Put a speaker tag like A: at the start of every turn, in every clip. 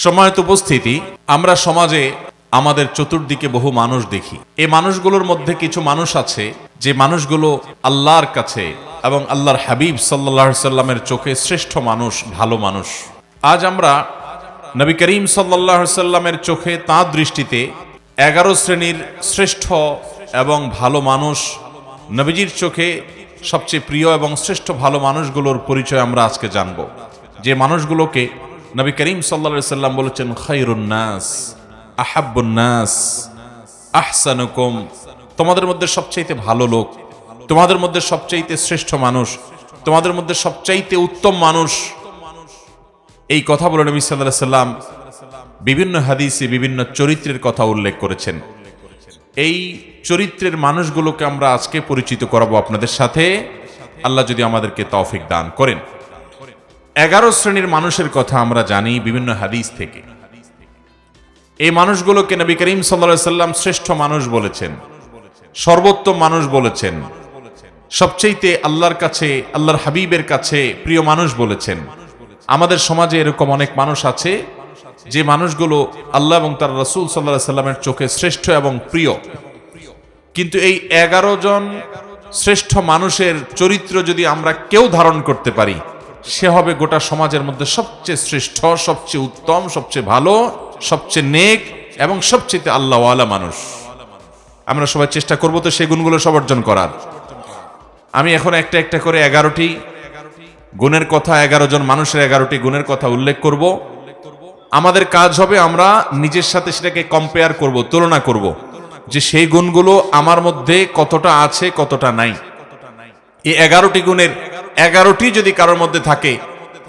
A: সম্মানিত উপস্থিতি, আমরা সমাজে আমাদের চতুর্দিকে বহু মানুষ দেখি। এই মানুষগুলোর মধ্যে কিছু মানুষ আছে যে মানুষগুলো আল্লাহর কাছে এবং আল্লাহর হাবিব সাল্লাল্লাহু আলাইহি সাল্লামের চোখে শ্রেষ্ঠ মানুষ, ভালো মানুষ। আজ আমরা নবী করিম সাল্লাল্লাহু আলাইহি সাল্লামের চোখে তাঁর দৃষ্টিতে 11 শ্রেণীর শ্রেষ্ঠ এবং ভালো মানুষ, নবীজির চোখে সবচেয়ে প্রিয় এবং শ্রেষ্ঠ ভালো মানুষগুলোর পরিচয় আমরা আজকে জানব। যে মানুষগুলোকে নবী করিম সাল্লাল্লাহু আলাইহি সাল্লাম বলেছেন খায়রুন নাস, আহাব্বুন নাস, আহসানুকুম, তোমাদের মধ্যে সবচাইতে ভালো লোক, তোমাদের মধ্যে সবচাইতে শ্রেষ্ঠ মানুষ, তোমাদের মধ্যে সবচাইতে উত্তম মানুষ। এই কথা বলে নবী সাল্লাল্লাহু আলাইহি সাল্লাম বিভিন্ন হাদিসে বিভিন্ন চরিত্রের কথা উল্লেখ করেছেন। এই চরিত্রের মানুষগুলোকে আমরা আজকে পরিচিত করাবো আপনাদের সাথে, আল্লাহ যদি আমাদেরকে তৌফিক দান করেন। 11 শ্রেণীর মানুষের কথা আমরা জানি বিভিন্ন হাদিস থেকে। এই মানুষগুলোকে নবী করিম সাল্লাল্লাহু আলাইহি সাল্লাম শ্রেষ্ঠ মানুষ বলেছেন, সর্বোত্তম মানুষ বলেছেন, সবচেয়ে আল্লাহর কাছে, আল্লাহর হাবিবের কাছে প্রিয় মানুষ বলেছেন। আমাদের সমাজে এরকম অনেক মানুষ আছে যে মানুষগুলো আল্লাহ এবং তার রাসূল সাল্লাল্লাহু আলাইহি সাল্লামের চোখে শ্রেষ্ঠ এবং প্রিয়, কিন্তু এই 11 জন শ্রেষ্ঠ মানুষের চরিত্র যদি আমরা কেউ ধারণ করতে পারি, সে হবে গোটা সমাজের মধ্যে সবচেয়ে শ্রেষ্ঠ, সবচেয়ে উত্তম, সবচেয়ে ভালো, সবচেয়ে নেক এবং সবচেয়ে আল্লাহওয়ালা মানুষ। আমরা সবাই চেষ্টা করব তো সেই গুণগুলো সব অর্জন করার। আমি এখন একটা একটা করে 11টি গুণের কথা, 11 জন মানুষের 11টি গুণের কথা উল্লেখ করব। আমাদের কাজ হবে আমরা নিজের সাথে সেটাকে কম্পেয়ার করব, তুলনা করব যে সেই গুণগুলো আমার মধ্যে কতটা আছে, কতটা নাই। এই 11টি গুণের 11টি যদি কারোর মধ্যে থাকে,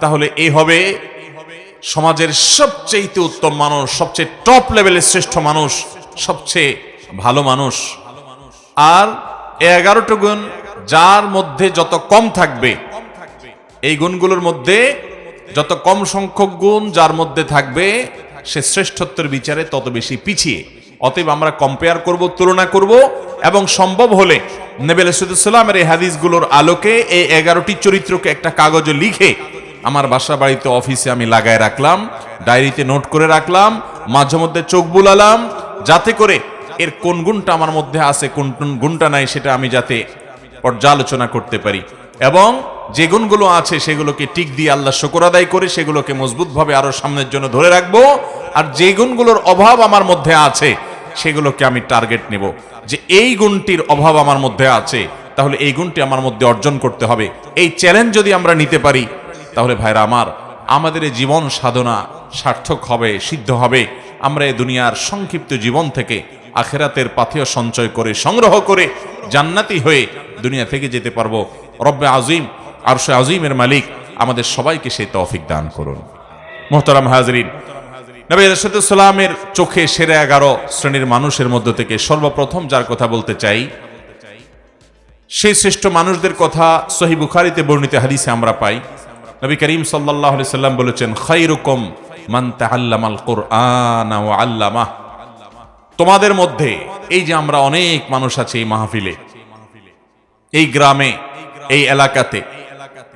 A: তাহলে এই হবে সমাজের সবচেয়ে উত্তম মানুষ, সবচেয়ে টপ লেভেলের শ্রেষ্ঠ মানুষ, সবচেয়ে ভালো মানুষ। আর এই 11টি গুণ যার মধ্যে যত কম থাকবে, এই গুণগুলোর মধ্যে যত কম সংখ্যক গুণ যার মধ্যে থাকবে, সে শ্রেষ্ঠত্বের বিচারে তত বেশি পিছিয়ে। অতএব আমরা কম্পেয়ার করব, তুলনা করব এবং সম্ভব হলে নবী আলাইহিস সালামের এই হাদিসগুলোর আলোকে এই 11টি চরিত্রকে একটা কাগজে লিখে আমার বাসা বাড়িতে, অফিসে আমি লাগায় রাখলাম, ডায়েরিতে নোট করে রাখলাম, মাঝে মধ্যে চোখ বুলালাম, যাতে করে এর কোন গুণটা আমার মধ্যে আছে, কোন গুণটা নাই, সেটা আমি যাতে পর্যালোচনা করতে পারি এবং যে গুণগুলো আছে সেগুলোকে টিক দিয়ে আল্লাহ শুকর আদায় করে সেগুলোকে মজবুতভাবে আরো সামনের জন্য ধরে রাখবো। আর যে গুণগুলোর অভাব আমার মধ্যে আছে সেগুলোকে আমি টার্গেট নেব যে এই গুণটির অভাব আমার মধ্যে আছে, তাহলে এই গুণটি আমার মধ্যে অর্জন করতে হবে। এই চ্যালেঞ্জ যদি আমরা নিতে পারি, তাহলে ভাইরা আমার, আমাদের এই জীবন সাধনা সার্থক হবে, সিদ্ধ হবে। আমরা এই দুনিয়ার সংক্ষিপ্ত জীবন থেকে আখিরাতের পাথেয় সঞ্চয় করে, সংগ্রহ করে জান্নাতি হয়ে দুনিয়া থেকে যেতে পারবো। রব্বে আজিম, আরশে আজিমের মালিক আমাদের সবাইকে সেই তৌফিক দান করুন। মুহতারাম হাজরিন, নবী আলাইহিস সালামের চোখে সেরা 11 শ্রেণীর মানুষের মধ্য থেকে সর্বপ্রথম যার কথা বলতে চাই, সেই শ্রেষ্ঠ মানুষদের কথা সহিহ বুখারীতে বর্ণিত হাদিসে আমরা পাই। নবী করিম সাল্লাল্লাহু আলাইহি সাল্লাম বলেছেন, খায়রুকুম মান তাআল্লামাল কুরআন ওয়া আল্লামাহ। তোমাদের মধ্যে, এই যে আমরা অনেক মানুষ আছি এই মাহফিলে, এই গ্রামে, এই এলাকাতে,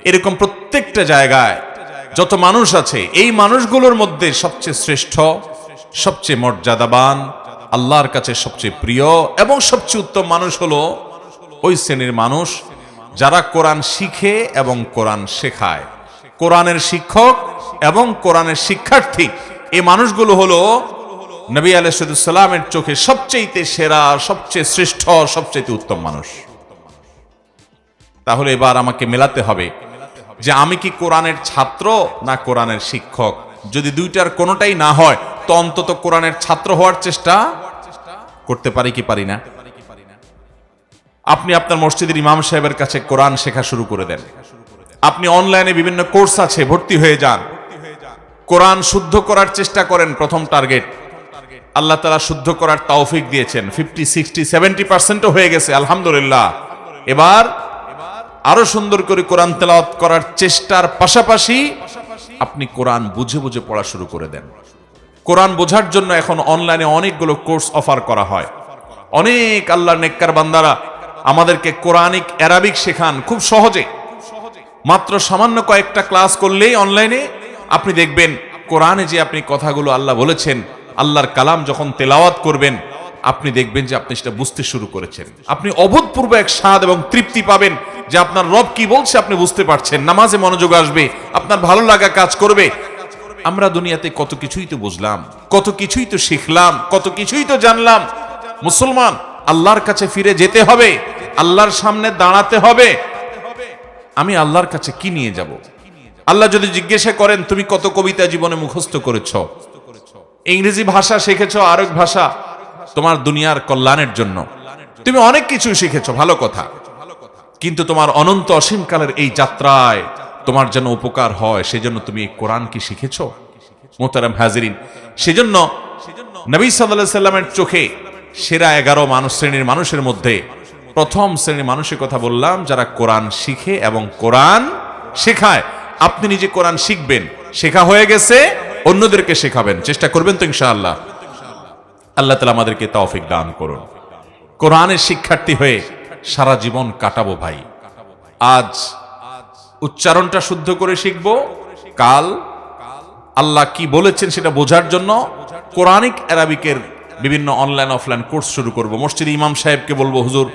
A: এরকম প্রত্যেকটা জায়গায় যত মানুষ আছে, এই মানুষগুলোর মধ্যে সবচেয়ে শ্রেষ্ঠ, সবচেয়ে মর্যাদাবান, আল্লাহর কাছে সবচেয়ে প্রিয় এবং সবচেয়ে উত্তম মানুষ হলো ওই শ্রেণীর মানুষ যারা কোরআন শিখে এবং কোরআন শেখায়। কোরআনের শিক্ষক এবং কোরআনের শিক্ষার্থী, এই মানুষগুলো হলো নবী আলাইহিস সালামের চোখে সবচেয়ে সেরা, সবচেয়ে শ্রেষ্ঠ, সবচেয়ে উত্তম মানুষ। তাহলে এবার আমাকে মেলাতে হবে যে আমি কি কোরআনের ছাত্র না কোরআনের শিক্ষক। যদি দুইটার কোনোটাই না হয়, তো অন্তত কোরআনের ছাত্র হওয়ার চেষ্টা করতে পারি কি পারি না? আপনি আপনার মসজিদের ইমাম সাহেবের কাছে কোরআন শেখা শুরু করে দেন। আপনি অনলাইনে বিভিন্ন কোর্স আছে, ভর্তি হয়ে যান। কোরআন শুদ্ধ করার চেষ্টা করেন। প্রথম টার্গেট, আল্লাহ তাআলা শুদ্ধ করার তৌফিক দিয়েছেন। 50, 60, 70% হয়ে গেছে, আলহামদুলিল্লাহ। এবার আরো সুন্দর করে কোরআন তেলাওয়াত করার চেষ্টার পাশাপাশি আপনি কোরআন বুঝে বুঝে পড়া শুরু করে দেন। কোরআন বোঝার জন্য এখন অনলাইনে অনেকগুলো কোর্স অফার করা হয়। অনেক আল্লাহর নেককার বান্দারা আমাদেরকে কোরআনিক অ্যারাবিক শেখান খুব সহজে। মাত্র সামান্য কয়েকটা ক্লাস করলেই অনলাইনে আপনি দেখবেন কোরআনে যে আপনি কথাগুলো আল্লাহ বলেছেন, আল্লাহর কালাম যখন তেলাওয়াত করবেন, আপনি দেখবেন যে আপনি সেটা বুঝতে শুরু করেছেন। আপনি অভূতপূর্ব এক স্বাদ এবং তৃপ্তি পাবেন যে আপনার রব কি বলছে আপনি বুঝতে পারছেন। নামাজে মনোযোগ আসবে, আপনার ভালো লাগা কাজ করবে। আমরা দুনিয়াতে কত কিছুই তো বুঝলাম, কত কিছুই তো শিখলাম, কত কিছুই তো জানলাম। মুসলমান, আল্লাহর কাছে ফিরে যেতে হবে, আল্লাহর সামনে দাঁড়াতে হবে। আমি আল্লাহর কাছে কি নিয়ে যাব? আল্লাহ যদি জিজ্ঞাসা করেন তুমি কত কবিতা জীবনে মুখস্থ করেছ, ইংরেজি ভাষা শিখেছ, আরেক ভাষা তোমার দুনিয়ার কল্যাণের জন্য, তুমি অনেক কিছু শিখেছ, ভালো কথা, কিন্তু তোমার অনন্ত অসীমকালের এই যাত্রায় তোমার যেন উপকার হয় সেজন্য তুমি এই কোরআন কি শিখেছ? মোহতারাম হাজিরিন, সেজন্য নবী সাল্লাল্লাহু আলাইহি সাল্লামের চোখে সেরা 11 শ্রেণীর মানুষের মধ্যে প্রথম শ্রেণীর মানুষের কথা বললাম, যারা কোরআন শিখে এবং কোরআন শেখায়। আপনি নিজে কোরআন শিখবেন, শেখা হয়ে গেছে, অন্যদেরকে শেখাবেন, চেষ্টা করবেন তো ইনশাআল্লাহ। আল্লাহ তাআলা আমাদেরকে তৌফিক দান করুন। কোরআনের শিক্ষার্থী হয়ে সারা জীবন কাটাবো ভাই। আজ উচ্চারণটা শুদ্ধ করে শিখব, কাল আল্লাহ কি বলেছেন সেটা বোঝার জন্য কোরআনিক আরবিকের বিভিন্ন অনলাইন অফলাইন কোর্স শুরু করব। মসজিদে ইমাম সাহেবকে বলবো, হুজুর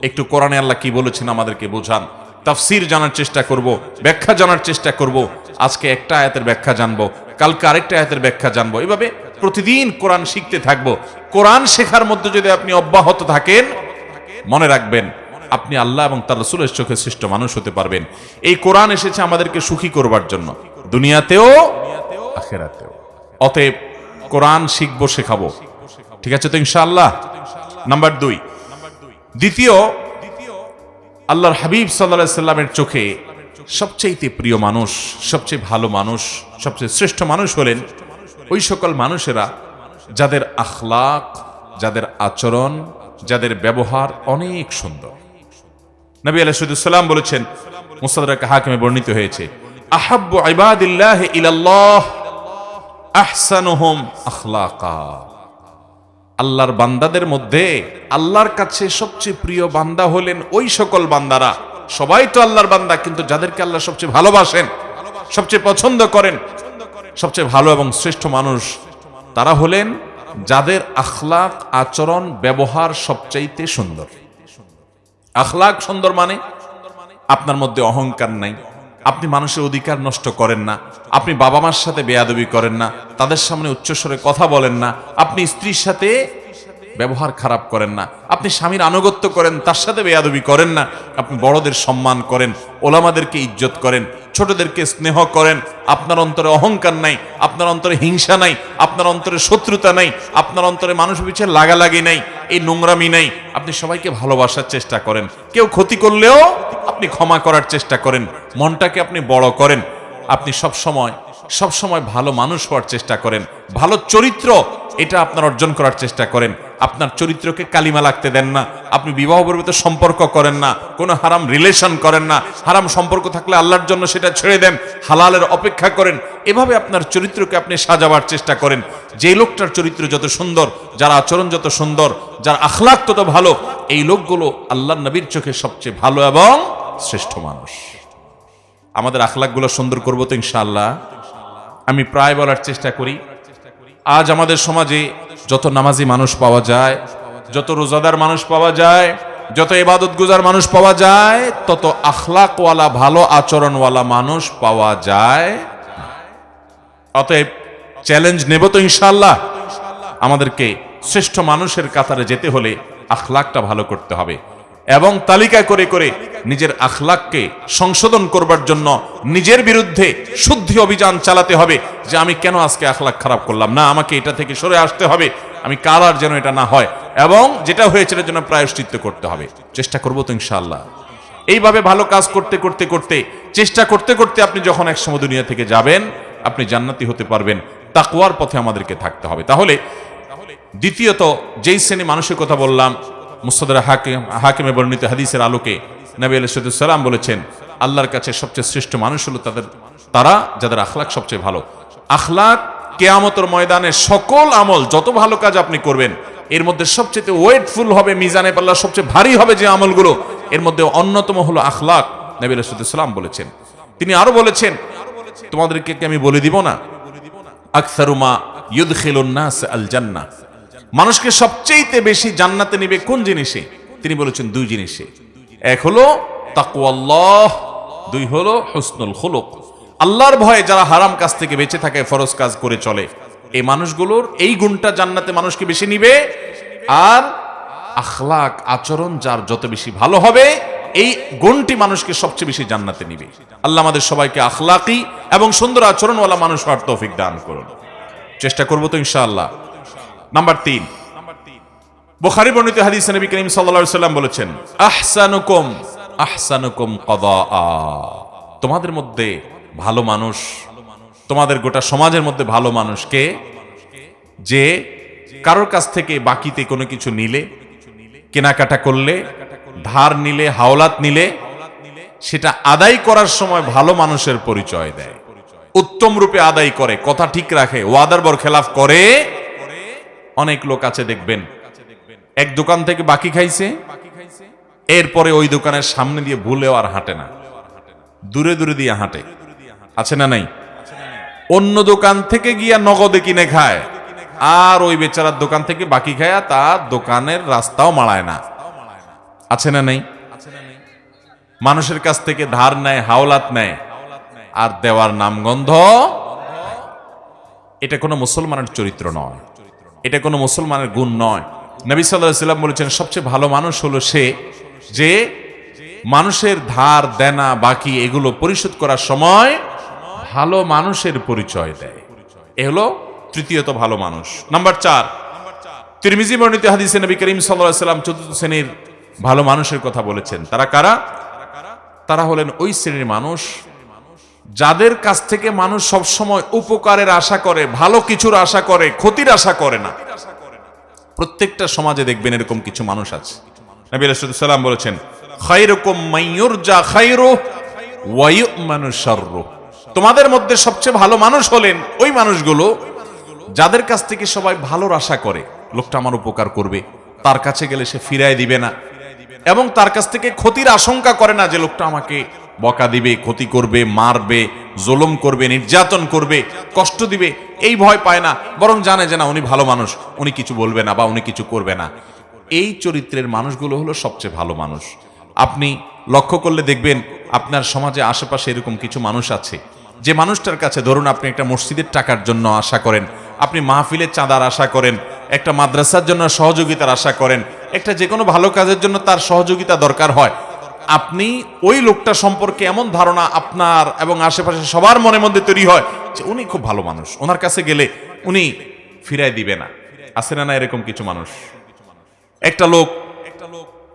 A: একটু কোরআনে আল্লাহ কি বলেছেন আমাদেরকে বোঝান। তাফসীর জানার চেষ্টা করব, ব্যাখ্যা জানার চেষ্টা করব। আজকে একটা আয়াতের ব্যাখ্যা জানবো, কালকে আরেকটা আয়াতের ব্যাখ্যা জানবো। এভাবে প্রতিদিন কোরআন শিখতে থাকবো। কোরআন শেখার মধ্যে যদি আপনি অব্যাহত থাকেন, মনে রাখবেন আপনি আল্লাহ এবং তার রাসূলের চোখে শ্রেষ্ঠ মানুষ হতে পারবেন। এই কোরআন এসেছে আমাদেরকে সুখী করবার জন্য, দুনিয়াতেও আখিরাতেও। অতএব কোরআন শিখবো, শেখাবো, ঠিক আছে তো ইনশাআল্লাহ। নাম্বার 2, দ্বিতীয়, আল্লাহর হাবিব সাল্লাল্লাহু আলাইহি সাল্লামের চোখে সবচেয়ে প্রিয় মানুষ, সবচেয়ে ভালো মানুষ, সবচেয়ে শ্রেষ্ঠ মানুষ হলেন ওই সকল মানুষেরা যাদের আখলাক, যাদের আচরণ, যাদের ব্যবহার অনেক সুন্দর। নবী আলাইহিস সালাম বলেছেন, মুসতাদরাক হাকিমে বর্ণিত হয়েছে, আহাব্বু ইবাদিল্লাহি ইলাল্লাহ আহসানুহুম আখলাকা। আল্লাহর বান্দাদের মধ্যে আল্লাহর কাছে সবচেয়ে প্রিয় বান্দা হলেন ওই সকল বান্দারা, সবাই তো আল্লাহর বান্দা, কিন্তু যাদেরকে আল্লাহ সবচেয়ে ভালোবাসেন, সবচেয়ে পছন্দ করেন, সবচেয়ে ভালো এবং শ্রেষ্ঠ মানুষ তারা হলেন যাদের আখলাক, আচরণ, ব্যবহার সবচাইতে সুন্দর। আখলাক সুন্দর মানে আপনার মধ্যে অহংকার নাই, আপনি মানুষের অধিকার নষ্ট করেন না, আপনি বাবা মার সাথে বেয়াদবি করেন না, তাদের সামনে উচ্চস্বরে কথা বলেন না, আপনি স্ত্রীর সাথে ব্যবহার খারাপ করেন না, আপনি স্বামীর আনুগত্য করেন, তার সাথে বেয়াদবি করেন না, আপনি বড়দের সম্মান করেন, ওলামাদেরকে ইজ্জত করেন, ছোটদেরকে স্নেহ করেন, আপনার অন্তরে অহংকার নাই, আপনার অন্তরে হিংসা নাই, আপনার অন্তরে শত্রুতা নাই, আপনার অন্তরে মানুষ পিছে লাগালাগি নাই, এই নোংরামি নাই, আপনি সবাইকে ভালোবাসার চেষ্টা করেন, কেউ ক্ষতি করলেও আপনি ক্ষমা করার চেষ্টা করেন, মনটাকে আপনি বড় করেন, আপনি সবসময় ভালো মানুষ হওয়ার চেষ্টা করেন, ভালো চরিত্র এটা আপনার অর্জন করার চেষ্টা করেন, আপনার চরিত্রকে কালিমা লাগতে দেন না, আপনি বিবাহ পর্যন্ত সম্পর্ক করেন না, কোনো হারাম রিলেশন করেন না, হারাম সম্পর্ক থাকলে আল্লাহর জন্য সেটা ছেড়ে দেন, হালালের অপেক্ষা করেন, এভাবে আপনার চরিত্রকে আপনি সাজাবার চেষ্টা করেন। যে লোকটার চরিত্র যত সুন্দর, যার আচরণ যত সুন্দর, যার আখলাক তত ভালো, এই লোকগুলো আল্লাহর নবীর চোখে সবচেয়ে ভালো এবং শ্রেষ্ঠ মানুষ। আমাদের আখলাকগুলো সুন্দর করবো তো ইনশাআল্লাহ। আমি প্রায় বলার চেষ্টা করি, আজ আমাদের সমাজে যত নামাজি মানুষ পাওয়া যায়, যত রোজাদার মানুষ পাওয়া যায়, যত ইবাদতগুজার মানুষ পাওয়া যায়, তত আখলাকওয়ালা, ভালো আচরণওয়ালা মানুষ পাওয়া যায়। অতএব চ্যালেঞ্জ নেব তো ইনশাআল্লাহ। আমাদেরকে শ্রেষ্ঠ মানুষের কাতারে যেতে হলে আখলাকটা ভালো করতে হবে এবং তালিকা করে করে নিজের আখলাককে সংশোধন করবার জন্য নিজের বিরুদ্ধে শুদ্ধি অভিযান চালাতে হবে যে আমি কেন আজকে আখলাক খারাপ করলাম, না আমাকে এটা থেকে সরে আসতে হবে, আমি কাল আর যেন এটা না হয়, এবং যেটা হয়েছে এটার জন্য প্রায়শ্চিত্ত করতে হবে। চেষ্টা করবো তো ইনশাআল্লাহ। এইভাবে ভালো কাজ করতে করতে করতে, চেষ্টা করতে করতে আপনি যখন একসময় দুনিয়া থেকে যাবেন, আপনি জান্নাতি হতে পারবেন। তাকওয়ার পথে আমাদেরকে থাকতে হবে। তাহলে দ্বিতীয়ত যেই শ্রেণী মানুষের কথা বললাম, মুস্তাদরাক হাকিমে বর্ণিত হাদিসের আলোকে নবী আলাইহিস সালাম বলেছেন, আল্লাহর কাছে সবচেয়ে শ্রেষ্ঠ মানুষ হলো তারা যাদের আখলাক সবচেয়ে ভালো। আখলাক কিয়ামতের ময়দানে সকল আমল, যত ভালো কাজ আপনি করবেন, এর মধ্যে সবচেয়ে ওয়েটফুল হবে, মিজানে পাল্লা সবচেয়ে ভারী হবে যে আমলগুলো, এর মধ্যে অন্যতম হলো আখলাক। নবী আলাইহিস সালাম বলেছেন। তিনি আরো বলেছেন, তোমাদেরকে কি আমি বলে দিব না আকসারু মা ইউদখিলুন নাস আল জান্নাহ, মানুষকে সবচেয়ে বেশি জান্নাতে নেবে কোন জিনিসে? তিনি বলেছেন দুই জিনিসে। এক হলো তাকওয়াল্লাহ, দুই হলো হুসনুল খুলুক। আল্লাহর ভয়ে যারা হারাম কাজ থেকে বেঁচে থাকে, ফরজ কাজ করে চলে, এই মানুষগুলোর এই গুণটা জান্নাতে মানুষকে বেশি নিবে। আর আখলাক, আচরণ যার যত বেশি ভালো হবে, এই গুণটি মানুষকে সবচেয়ে বেশি জান্নাতে নিবে। আল্লাহ আমাদের সবাইকে আখলাকি এবং সুন্দর আচরণওয়ালা মানুষ হওয়ার তৌফিক দান করুন। চেষ্টা করবো তো ইনশাআল্লাহ। নাম্বার 3, বুখারী বর্ণিত হাদিসে নবী করিম সাল্লাল্লাহু আলাইহি ওয়াসাল্লাম বলেছেন, আহসানুকুম আহসানুকুম কদাআ, তোমাদের মধ্যে ভালো মানুষ, তোমাদের গোটা সমাজের মধ্যে ভালো মানুষ কে? যে কারোর কাছ থেকে বাকিতে কোনো কিছু নিলে, কেনাকাটা করলে, ধার নিলে, হাওলাত নিলে, সেটা আদায় করার সময় ভালো মানুষের পরিচয় দেয়, উত্তম রূপে আদায় করে, কথা ঠিক রাখে, ওয়াদার বরখেলাফ করে। অনেক লোক আছে দেখবেন, এক দোকান থেকে বাকি খাইছে, এরপরে ওই দোকানের সামনে দিয়ে ভুলেও আর হাঁটে না, দূরে দূরে দিয়ে হাঁটে, আছে না নাই? অন্য দোকান থেকে গিয়া নগদে কিনে খায়, আর ওই বেচারার দোকান থেকে বাকি খায়, তার দোকানের রাস্তাও মাড়ায় না, আছে না নাই? মানুষের কাছ থেকে ধার নেয়, হাওলাত নেয়, আর দেওয়ার নামগন্ধ। এটা কোনো মুসলমানের চরিত্র নয়, এটা কোনো মুসলমানের গুণ নয়। নবী সাল্লাল্লাহু আলাইহি ওয়াসাল্লাম বলেছেন, সবচেয়ে ভালো মানুষ হলো সে যে মানুষের ধার দেনা বাকি এগুলো পরিশোধ করার সময় ভালো মানুষের পরিচয় দেয়। এ হলো তৃতীয়ত ভালো মানুষ। নাম্বার 4, তিরমিজি বর্ণিত হাদিসে নবী করিম সাল্লাল্লাহু আলাইহি ওয়াসাল্লাম চতুর্থ শ্রেণীর ভালো মানুষের কথা বলেছেন। তারা কারা? তারা হলেন ওই শ্রেণীর মানুষ যাদের কাছ থেকে মানুষ সবসময় উপকারের আশা করে, ভালো কিছুর আশা করে, ক্ষতির আশা করে না। প্রত্যেকটা সমাজে দেখবেন এরকম কিছু মানুষ আছে। নবী আলাইহিস সালাম বলেছেন, খায়রুকুম মাইয়ুরজা খায়রুহু ওয়া ইউ'মানু শাররুহু, তোমাদের মধ্যে সবচেয়ে ভালো মানুষ হলেন ওই মানুষগুলো যাদের কাছ থেকে সবাই ভালোর আশা করে, লোকটা আমার উপকার করবে, তার কাছে গেলে সে ফিরায় দিবে না, এবং তার কাছ থেকে ক্ষতির আশঙ্কা করে না যে লোকটা আমাকে বকা দিবে, ক্ষতি করবে, মারবে, জুলুম করবে, নির্যাতন করবে, কষ্ট দিবে, এই ভয় পায় না, বরং জানে যে না উনি ভালো মানুষ, উনি কিছু বলবে না বা উনি কিছু করবে না। এই চরিত্রের মানুষগুলো হলো সবচেয়ে ভালো মানুষ। আপনি লক্ষ্য করলে দেখবেন আপনার সমাজে আশেপাশে এরকম কিছু মানুষ আছে, যে মানুষটার কাছে ধরুন আপনি একটা মসজিদের টাকার জন্য আশা করেন, আপনি মাহফিলের চাঁদার আশা করেন, একটা মাদ্রাসার জন্য সহযোগিতার আশা করেন, একটা যে কোনো ভালো কাজের জন্য তার সহযোগিতা দরকার হয়, আপনি ওই লোকটা সম্পর্কে এমন ধারণা আপনার এবং আশেপাশে সবার মনের মধ্যে তৈরি হয় যে উনি খুব ভালো মানুষ, ওনার কাছে গেলে উনি ফিরায় দিবে না। আছে না না এরকম কিছু মানুষ? একটা লোক,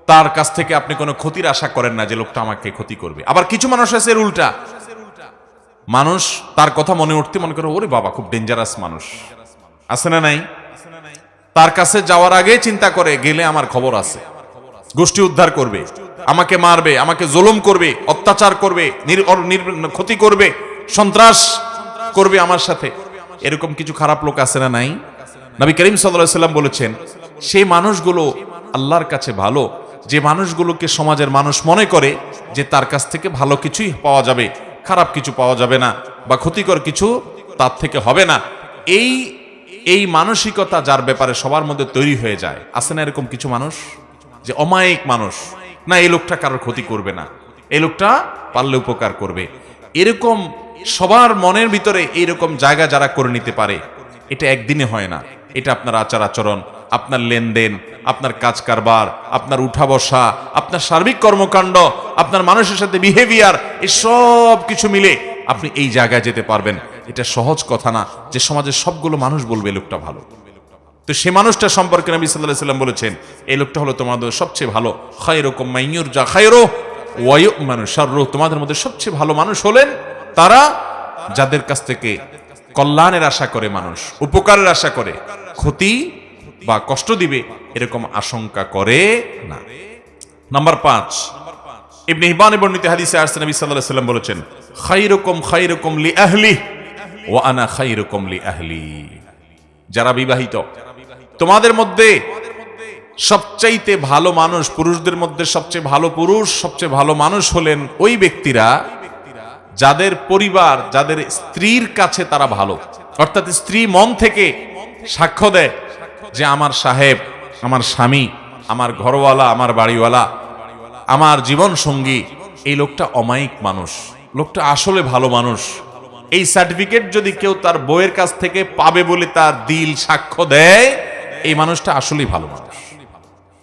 A: তার কাছ থেকে আপনি কোনো ক্ষতির আশা করেন না যে লোকটা আমাকে ক্ষতি করবে। আবার কিছু মানুষ আছে এর উল্টা, মানুষ তার কথা মনে উঠতে মনে করে ওরে বাবা খুব ডেঞ্জারাস মানুষ, আছে না নাই? তার কাছে যাওয়ার আগে চিন্তা করে গেলে আমার খবর আছে, গোষ্ঠী উদ্ধার করবে, আমাকে মারবে, আমাকে জুলুম করবে, অত্যাচার করবে, ক্ষতি করবে, সন্ত্রাস করবে আমার সাথে। এরকম কিছু খারাপ লোক আছে না নাই? নবী করিম সাল্লাল্লাহু আলাইহি ওয়াসাল্লাম বলেছেন, সেই মানুষগুলো আল্লাহর কাছে ভালো, যে মানুষগুলোকে সমাজের মানুষ মনে করে যে তার কাছ থেকে ভালো কিছুই পাওয়া যাবে, খারাপ কিছু পাওয়া যাবে না, বা ক্ষতিকর কিছু তার থেকে হবে না। এই মানসিকতা যার ব্যাপারে সবার মধ্যে তৈরি হয়ে যায়, আছে না এরকম কিছু মানুষ যে অমায়িক মানুষ, না এই লোকটা কারোর ক্ষতি করবে না, এই লোকটা পারলে উপকার করবে। এরকম সবার মনের ভিতরে এইরকম জায়গা যারা করে নিতে পারে, এটা একদিনে হয় না। এটা আপনার আচার আচরণ, আপনার লেনদেন, আপনার কাজ কারবার, আপনার উঠা বসা, আপনার সার্বিক কর্মকাণ্ড, আপনার মানুষের সাথে বিহেভিয়ার, এই সব কিছু মিলে আপনি এই জায়গায় যেতে পারবেন। এটা সহজ কথা না যে সমাজের সবগুলো মানুষ বলবে লোকটা ভালো। তো সে মানুষটা সম্পর্কে নবী সাল্লাল্লাহু আলাইহি ওয়াসাল্লাম বলেছেন, এই লোকটা হলো তোমাদের সবচেয়ে ভালো। খায়রুকুম মাইয়ুরজা খায়রুহু ওয়া ইউ'মানু শাররুহু, তোমাদের মধ্যে সবচেয়ে ভালো মানুষ হলেন তারা যাদের কাছ থেকে কল্যাণের আশা করে, মানুষ উপকারের আশা করে, ক্ষতি বা কষ্ট দিবে এরকম আশঙ্কা করে না। নাম্বার 5, ইবনে হিব্বান বর্ণিত হাদিসে আসছে নবী সাল্লাল্লাহু আলাইহি ওয়াসাল্লাম বলেছেন, খায়রুকুম লি আহলিহি ওয়া আনা খায়রুকুম লি আহলি। যারা বিবাহিত, তোমাদের মধ্যে সবচাইতে ভালো মানুষ, পুরুষদের মধ্যে সবচেয়ে ভালো পুরুষ, সবচেয়ে ভালো মানুষ হলেন ওই ব্যক্তিরা যাদের পরিবার, যাদের স্ত্রীর কাছে তারা ভালো, অর্থাৎ স্ত্রী মন থেকে সাক্ষ্য দেয় যে আমার সাহেব, আমার স্বামী, আমার ঘরওয়ালা, আমার বাড়িওয়ালা, আমার জীবন সঙ্গী, এই লোকটা অমায়িক মানুষ, লোকটা আসলে ভালো মানুষ। এই সার্টিফিকেট যদি কেউ তার বউয়ের কাছ থেকে পাবে বলে তার দিল সাক্ষ্য দেয়, এই মানুষটা আসলেই ভালো মানুষ,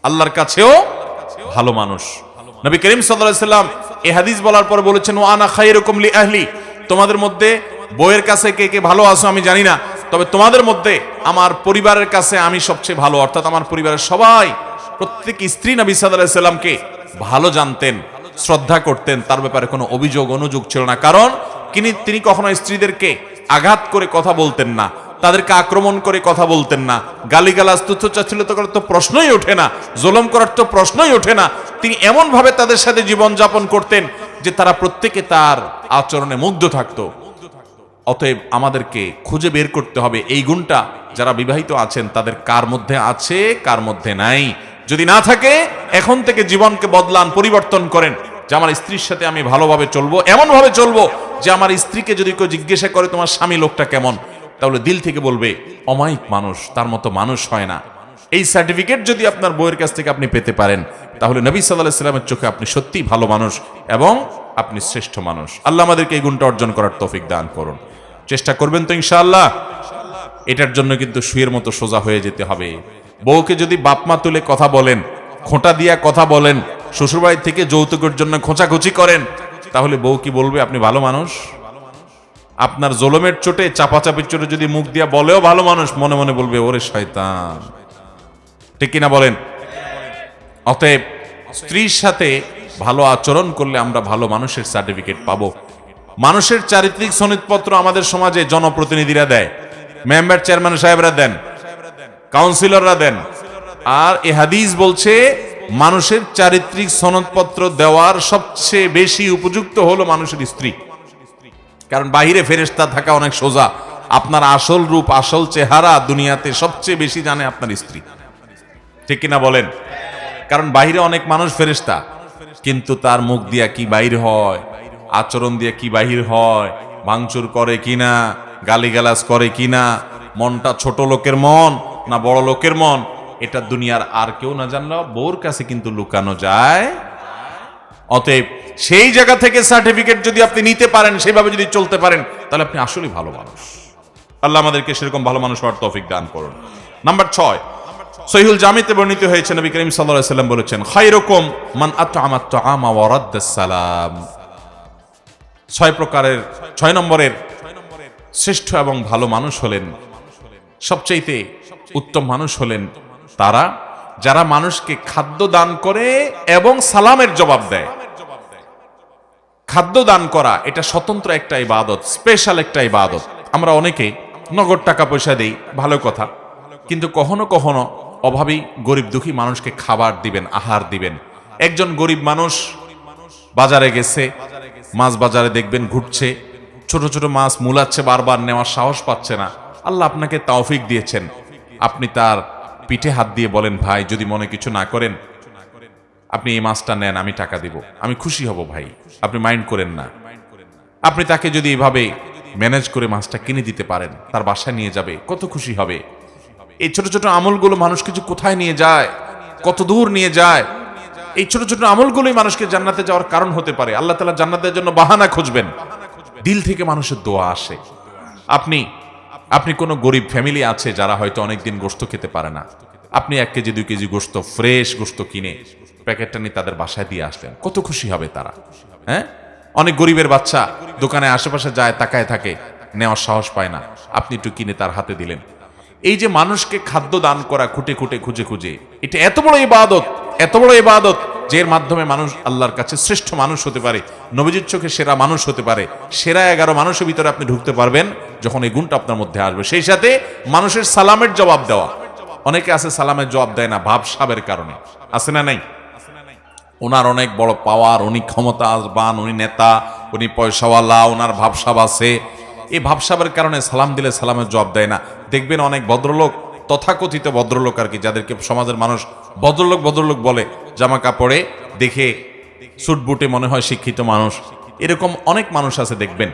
A: আল্লাহর কাছেও ভালো মানুষ। নবী করিম সাল্লাল্লাহু আলাইহি সাল্লাম এই হাদিস বলার পর বলেছেন, ওয়া আনা খায়রুকুম লি আহলি, তোমাদের মধ্যে বউয়ের কাছে কে কে ভালো আছো আমি জানি না, তবে তোমাদের মধ্যে আমার পরিবারের কাছে আমি সবচেয়ে ভালো। অর্থাৎ আমার পরিবারের সবাই, প্রত্যেক স্ত্রী নবী সাল্লাল্লাহু আলাইহি সাল্লামকে ভালো জানতেন, শ্রদ্ধা করতেন, তার ব্যাপারে কোনো অভিযোগ অনুযোগ ছিল না। কারণ তিনি কখনো স্ত্রীদেরকে আঘাত করে কথা বলতেন না, তাদেরকে আক্রমণ করে কথা বলতেন না, গালিগালাজ তুচ্ছতাচ্ছিল্য করার তো প্রশ্নই ওঠে না, জুলুম করার তো প্রশ্নই ওঠে না। তিনি এমন ভাবে তাদের সাথে জীবন যাপন করতেন যে তারা প্রত্যেকে তার আচরণে মুগ্ধ থাকতো। অতএব আমাদেরকে খুঁজে বের করতে হবে এই গুণটা যারা বিবাহিত আছেন তাদের কার মধ্যে আছে, কার মধ্যে নাই। যদি না থাকে, এখন থেকে জীবনকে বদলান, পরিবর্তন করেন যে আমার স্ত্রীর সাথে আমি ভালোভাবে চলবো, এমন ভাবে চলবো যে আমার স্ত্রীকে যদি কেউ জিজ্ঞাসা করে তোমার স্বামী লোকটা কেমন, তাহলে দিল থেকে বলবে অমায়িক মানুষ, তার মতো মানুষ হয় না। এই সার্টিফিকেট যদি আপনার বউয়ের কাছ থেকে আপনি পেতে পারেন, তাহলে নবী সাল্লাল্লাহু আলাইহি সাল্লামের চোখে আপনি সত্যিই ভালো মানুষ এবং আপনি শ্রেষ্ঠ মানুষ। আল্লাহ আমাদেরকে এই গুণটা অর্জন করার তৌফিক দান করুন। চেষ্টা করবেন তো ইনশাআল্লাহ? এটার জন্য কিন্তু সুয়ের মতো সোজা হয়ে যেতে হবে। বউকে যদি বাপমা তুলে কথা বলেন, খোঁটা দিয়া কথা বলেন, শ্বশুরবাড়ি থেকে যৌতুকের জন্য খোঁচাখুচি করেন, তাহলে বউ কি বলবে আপনি ভালো মানুষ? আপনার জুলুমের চোটে, চাপাচাপির চোটে যদি মুখ দিয়া বলেও ভালো মানুষ, মনে মনে বলবে ওরে শয়তান। ঠিক কিনা বলেন? অতএব স্ত্রীর সাথে ভালো আচরণ করলে আমরা ভালো মানুষের সার্টিফিকেট পাবো। মানুষের চারিত্রিক সনদপত্র আমাদের সমাজে জনপ্রতিনিধিরা দেয়, মেম্বার চেয়ারম্যান সাহেবরা দেন, কাউন্সিলররা দেন। আর এ হাদিস বলছে মানুষের চারিত্রিক সনদপত্র দেওয়ার সবচেয়ে বেশি উপযুক্ত হলো মানুষের স্ত্রী। কারণ বাহিরে ফেরেশতা থাকা অনেক সোজা, আপনার আসল রূপ, আসল চেহারা দুনিয়াতে সবচেয়ে বেশি জানে আপনার স্ত্রী। ঠিক কিনা বলেন? কারণ বাহিরে অনেক মানুষ ফেরেশতা, কিন্তু তার মুখ দিয়া কি বাইর হয়, আচরণ দিয়ে কি বাহির হয়, ভাঙচুর করে কিনা, গালিগালাজ করে কিনা, মনটা ছোট লোকের মন না বড় লোকের মন, এটা দুনিয়ার আর কেউ না জানলেও বউর কাছে কিন্তু লুকানো যায়। অতএব সেই জায়গা থেকে সার্টিফিকেট যদি আপনি নিতে পারেন, সেভাবে যদি চলতে পারেন, তাহলে আপনি আসলেই ভালো মানুষ। আল্লাহ আমাদেরকে সেরকম ভালো মানুষ হওয়ার তৌফিক দান করুন। নাম্বার 6, সহিহুল জামিতে বর্ণিত হয়েছে, নবী করিম সাল্লাল্লাহু আলাইহি সাল্লাম বলেছেন, খায়রুকুম মান আত'আমা আত-তা'আমা ওয়া রাদ্দাস সালাম। 6 নম্বরের শ্রেষ্ঠ এবং ভালো মানুষ হলেন, সবচাইতে উত্তম মানুষ হলেন তারা যারা মানুষকে খাদ্য দান করে এবং সালামের জবাব দেয়। খাদ্য দান করা এটা স্বতন্ত্র একটা ইবাদত, স্পেশাল একটা ইবাদত। আমরা অনেকে নগদ টাকা পয়সা দেই, ভালো কথা, কিন্তু কখনো কখনো অভাবী গরিব দুঃখী মানুষকে খাবার দিবেন, আহার দিবেন। একজন গরিব মানুষ বাজারে গেছে, মাছ বাজারে দেখবেন ঘুরছে, ছোট ছোট মাছ মুলাচ্ছে, বারবার নেওয়ার সাহস পাচ্ছে না। আল্লাহ আপনাকে তৌফিক দিয়েছেন, আপনি তার পিঠে হাত দিয়ে বলেন, ভাই যদি মনে কিছু না করেন আপনি এই মাছটা নেন, আমি টাকা দিব, আমি খুশি হব ভাই, আপনি মাইন্ড করেন না। আপনি তাকে যদি এভাবে ম্যানেজ করে মাছটা কিনে দিতে পারেন, তার বাসায় নিয়ে যাবে, কত খুশি হবে। এই ছোট ছোট আমলগুলো মানুষ কিছু কোথায় নিয়ে যায়, কত দূর নিয়ে যায়। এই ছোট ছোট আমলগুলোই মানুষকে জান্নাতে যাওয়ার কারণ হতে পারে। আল্লাহ তাআলা জান্নাতের জন্য বাহানা খুঁজবেন, দিল থেকে মানুষের দোয়া আসে। আপনি কোনো গরিব ফ্যামিলি আছে যারা হয়তো অনেকদিন গোশত খেতে পারে না, আপনি 1 কেজি 2 কেজি গোশত, ফ্রেশ গোশত কিনে প্যাকেটটা নিয়ে তাদের বাসায় দিয়ে আসলেন, কত খুশি হবে তারা। হ্যাঁ, অনেক গরিবের বাচ্চা দোকানে আশেপাশে যায়, তাকায় থাকে, নেওয়ার সাহস পায় না, আপনি একটু কিনে তার হাতে দিলেন। এই যে মানুষকে খাদ্য দান করা, খুঁটে খুঁটে খুঁজে খুঁজে, এটা এত বড় ইবাদত, এত বড় ইবাদত, যে এর মাধ্যমে মানুষ আল্লাহর কাছে শ্রেষ্ঠ মানুষ হতে পারে, নবীজির চোখে সেরা মানুষ হতে পারে। সেরা 11 মানুষের ভিতরে আপনি ঢুকতে পারবেন যখন এই গুণটা আপনার মধ্যে আসবে। সেই সাথে মানুষের সালামের জবাব দেওয়া। অনেকে আছে সালামের জবাব দেয় না ভাবসাবের কারণে, আছে না নাই? ওনার অনেক বড় পাওয়ার, উনি ক্ষমতাবান, উনি নেতা, উনি পয়সাওয়ালা, ওনার ভাবসাব আছে, এই ভাবসাবের কারণে সালাম দিলে সালামের জবাব দেয় না। দেখবেন অনেক ভদ্রলোক, তথাকথিত ভদ্রলোক আর কি, যাদেরকে সমাজের মানুষ ভদ্রলোক ভদ্রলোক বলে, জামা কাপড়ে দেখে সুট বুটে মনে হয় শিক্ষিত মানুষ, এরকম অনেক মানুষ আছে দেখবেন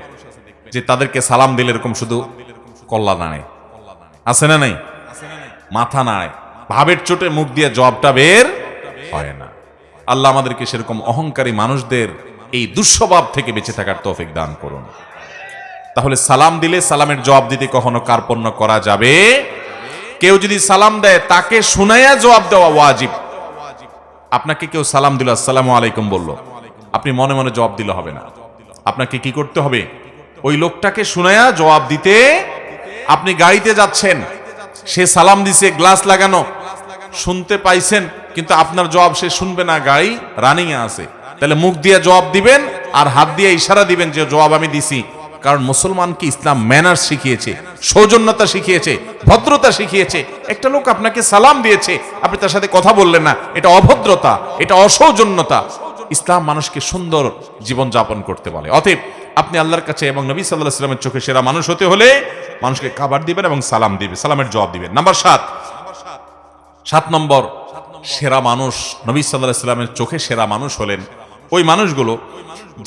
A: যে তাদেরকে সালাম দিলে এরকম শুধু কল্লা নাড়ে, আছে না নাই? মাথা নাড়ে, ভাবের চোটে মুখ দিয়ে জবাবটা বের হয় না। আল্লাহ আমাদেরকে সেরকম অহংকারী মানুষদের এই দুঃস্বভাব থেকে বেঁচে থাকার তৌফিক দান করুন। তাহলে সালাম দিলে সালামের জবাব দিতে কখনো কার্পণ্য করা যাবে? কেউ যদি সালাম দেয় তাকে শুনাইয়া জবাব দেওয়া ওয়াজিব। আপনাকে কেউ সালাম দিল, আসসালামু আলাইকুম বলল, আপনি মনে মনে জবাব দিলে হবে না। আপনাকে কি করতে হবে? ওই লোকটাকে শুনাইয়া জবাব দিতে। আপনি গাড়িতে যাচ্ছেন, সে সালাম দিছে, গ্লাস লাগানো, শুনতে পাইছেন, কিন্তু আপনার জবাব সে শুনবে না, গাড়ি রানিং এ আছে। তাহলে মুখ দিয়ে জবাব দিবেন আর হাত দিয়ে ইশারা দিবেন যে জবাব আমি দিছি। কারণ মুসলমানকে ইসলাম ম্যানার্স শিখিয়েছে, সৌজন্যতা শিখিয়েছে, ভদ্রতা শিখিয়েছে। একটা লোক আপনাকে সালাম দিয়েছে, আপনি তার সাথে কথা বললেন না, এটা অভদ্রতা, এটা অসৌজন্যতা। ইসলাম মানুষকে সুন্দর জীবন যাপন করতে বলে। অতএব আপনি আল্লাহর কাছে এবং নবী সাল্লাল্লাহু আলাইহি ওয়াসাল্লামের চোখে সেরা মানুষ হতে হলে মানুষকে খাবার দিবেন এবং সালাম দিবেন, সালামের জবাব দিবেন। নাম্বার 7 নম্বর সেরা মানুষ, নবী সাল্লাল্লাহু আলাইহি ওয়াসাল্লামের চোখে সেরা মানুষ হলেন ওই মানুষগুলো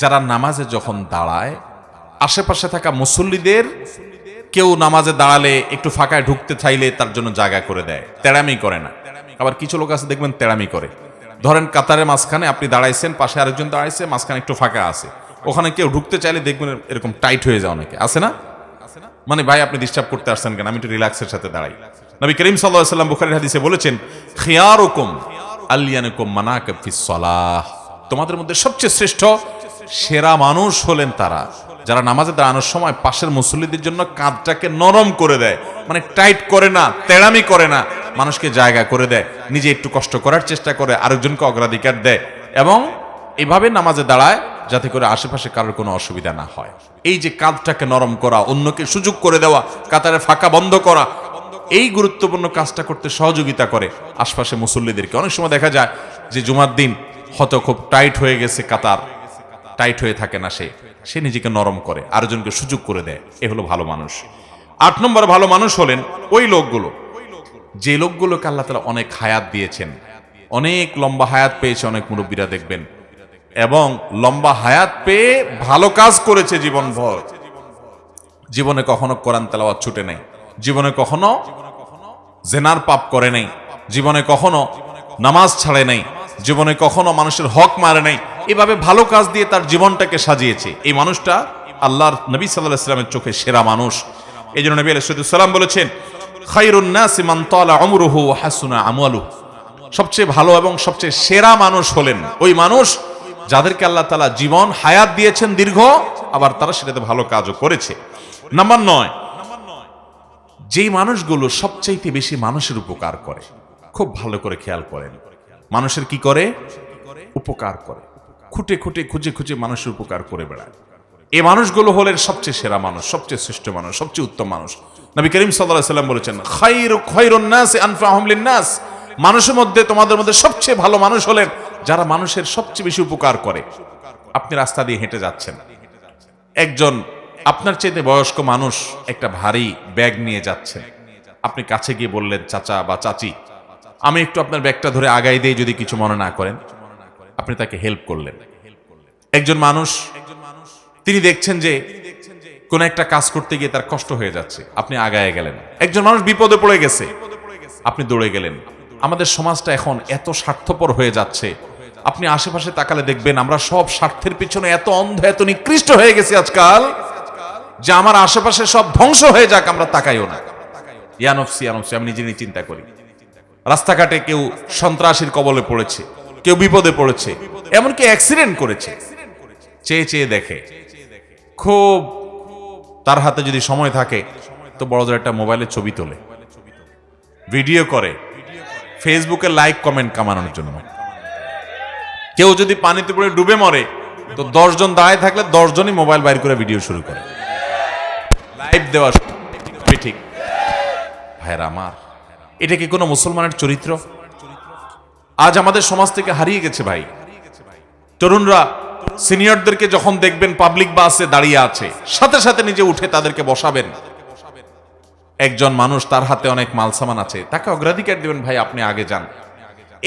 A: যারা নামাজে যখন দাঁড়ায় আশেপাশে থাকা মুসল্লিদের কেউ নামাজে দাঁড়ালে একটু ফাঁকায় ঢুকতে চাইলে তার জন্য জায়গা করে দেয়, তেড়ামি করে না। আবার কিছু লোক আছে দেখবেন তেড়ামি করে। ধরেন কাতারের মাঝখানে আপনি দাঁড়াইছেন, পাশে আরেকজন দাঁড়াইছে, মাঝখানে একটু ফাঁকা আছে, ওখানে কেউ ঢুকতে চাইলে দেখবেন এরকম টাইট হয়ে যায়, অনেকে আছে না, মানে ভাই আপনি ডিস্টার্ব করতে আসছেন কেন, আমি একটু রিল্যাক্সের সাথে দাঁড়াই। নবী করিম সাল্লাল্লাহু আলাইহি ওয়াসাল্লাম বুখারীর হাদিসে বলেছেন, খিয়ারুকুম আলিয়ানুকুম মানাকিব ফিস সালাহ, তোমাদের মধ্যে সবচেয়ে শ্রেষ্ঠ সেরা মানুষ হলেন তারা যারা নামাজে দাঁড়ানোর সময় পাশের মুসল্লিদের জন্য কাঁধটাকে নরম করে দেয়, মানে টাইট করে না, তেড়ামি করে না, মানুষকে জায়গা করে দেয়, নিজে একটু কষ্ট করার চেষ্টা করে, আরেকজনকে অগ্রাধিকার দেয়, এবং এভাবে নামাজে দাঁড়ায় যাতে করে আশেপাশে কারোর কোনো অসুবিধা না হয়। এই যে কাঁধটাকে নরম করা, অন্যকে সুযোগ করে দেওয়া, কাতারে ফাঁকা বন্ধ করা, এই গুরুত্বপূর্ণ কাজটা করতে সহযোগিতা করে আশপাশে মুসল্লিদেরকে। অনেক সময় দেখা যায় যে জুমার দিন হয়তো খুব টাইট হয়ে গেছে, কাতার টাইট হয়ে থাকে না, সে নিজেকে নরম করে, আরেকজনকে সুযোগ করে দেয়। এ হলো ভালো মানুষ। 8 নম্বর ভালো মানুষ হলেন ওই লোকগুলো, যে লোকগুলোকে আল্লাহ তাআলা অনেক হায়াত দিয়েছেন, অনেক লম্বা হায়াত পেয়েছে অনেক মুরব্বীরা দেখবেন, এবং লম্বা হায়াত পেয়ে ভালো কাজ করেছে জীবনভর, জীবনে কখনো কোরআন তেলাওয়াত ছুটে নাই, জীবনে কখনো জেনার পাপ করে নাই, জীবনে কখনো নামাজ ছাড়ে নাই, জীবনে কখনো মানুষের হক মারে নাই, এভাবে ভালো কাজ দিয়ে তার জীবনটাকে সাজিয়েছে। এই মানুষটা আল্লাহর নবী সাল্লাল্লাহু আলাইহি ওয়াসাল্লামের চোখে সেরা মানুষ। এই জন্য নবী আলাইহিস সালাম বলেছেন, খায়রুন নাসি মান তালা উমরুহু ওয়া হাসুনা আমালুহু, সবচেয়ে ভালো এবং সবচেয়ে সেরা মানুষ হলেন ওই মানুষ যাদেরকে আল্লাহ তাআলা জীবন হায়াত দিয়েছেন দীর্ঘ, আবার তারা সেটাতে ভালো কাজও করেছে। নাম্বার 9, যেই মানুষগুলো সবচাইতে বেশি মানুষের উপকার করে, খুব ভালো করে খেয়াল করেন, মানুষের কি করে? উপকার করে, খুঁটে খুঁটে খুঁজে খুঁজে মানুষের উপকার করে বেড়ায়। এই মানুষগুলো হলেন সবচেয়ে সেরা মানুষ, সবচেয়ে শ্রেষ্ঠ মানুষ, সবচেয়ে উত্তম মানুষ। নবী করিম সাল্লাল্লাহু আলাইহি ওয়াসাল্লাম বলেছেন, খায়রুন নাসি আনফাহুম লিন-নাস, মানুষের মধ্যে তোমাদের মধ্যে সবচেয়ে ভালো মানুষ হলেন যারা মানুষের সবচেয়ে বেশি উপকার করে। আপনি রাস্তা দিয়ে হেঁটে যাচ্ছেন, একজন আপনার চাইতে বয়স্ক মানুষ একটা ভারী ব্যাগ নিয়ে যাচ্ছে, আপনি কাছে গিয়ে বললেন, চাচা বা চাচি আমি একটু আপনার ব্যাগটা ধরে আগাই দেই যদি কিছু মনে না করেন, আপনি তাকে হেল্প করলেন। একজন মানুষ তিনি দেখছেন যে কোন একটা কাজ করতে গিয়ে তার কষ্ট হয়ে যাচ্ছে, আপনি আগায় গেলেন। একজন মানুষ বিপদে পড়ে গেছে, আপনি দৌড়ে গেলেন। আমাদের সমাজটা এখন এত স্বার্থপর হয়ে যাচ্ছে, আপনি আশেপাশে তাকালে দেখবেন আমরা সব স্বার্থের পিছনে এত অন্ধ, এত নিকৃষ্ট হয়ে গেছি আজকাল, যে আমার আশেপাশে সব ধ্বংস হয়ে যাক আমরা তাকাইও না। ইয়ানফসি ইয়ানফসি, আমি নিজে নিজে চিন্তা করি। রাস্তাঘাটে কেউ সন্ত্রাসীর কবলে পড়েছে, কেউ বিপদে পড়েছে, এমনকি অ্যাক্সিডেন্ট করেছে, চেয়ে চেয়ে দেখে। খুব তার হাতে যদি সময় থাকে তো বড়দের একটা মোবাইলে ছবি তোলে, ভিডিও করে, ফেসবুকে লাইক কমেন্ট কামানোর জন্য। কেউ যদি পানিতে পড়ে ডুবে মরে তো 10 জন দাঁড়ায় থাকলে 10 জনই মোবাইল বাইর করে ভিডিও শুরু করে, লাইভ দেওয়া। ঠিক ভাইরা আমার, এটা কি কোনো মুসলমানের চরিত্র? আজ আমাদের সমাজ থেকে হারিয়ে গেছে ভাই। তরুণরা সিনিয়রদেরকে যখন দেখবেন পাবলিক বাসে দাঁড়িয়ে আছে, সাথে সাথে নিজে উঠে তাদেরকে বসাবেন। একজন মানুষ তার হাতে অনেক মাল সামান আছে, তাকে অগ্রাধিকার দিবেন, ভাই আপনি আগে যান।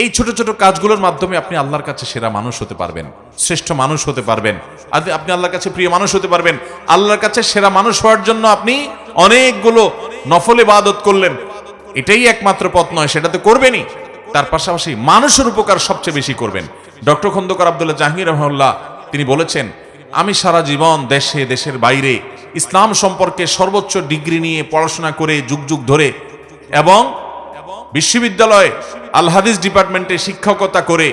A: এই ছোট ছোট কাজগুলোর মাধ্যমে আপনি আল্লাহর কাছে সেরা মানুষ হতে পারবেন, শ্রেষ্ঠ মানুষ হতে পারবেন, আপনি আল্লাহর কাছে প্রিয় মানুষ হতে পারবেন। আল্লাহর কাছে সেরা মানুষ হওয়ার জন্য আপনি অনেকগুলো নফল ইবাদত করলেন, এটাই একমাত্র পথ নয়, সেটা তো করবেনই। তার পাশাপাশি মানুষের উপকার সবচেয়ে বেশি করবেন। ডক্টর খন্দকার আব্দুল্লাহ জাহাঙ্গীর রহমাহুল্লাহ তিনি বলেছেন, আমি সারা জীবন দেশে দেশের বাইরে ইসলাম সম্পর্কে সর্বোচ্চ ডিগ্রি নিয়ে পড়াশোনা করে যুগ যুগ ধরে এবং বিশ্ববিদ্যালয়ে আল হাদিস ডিপার্টমেন্টে শিক্ষকতা করে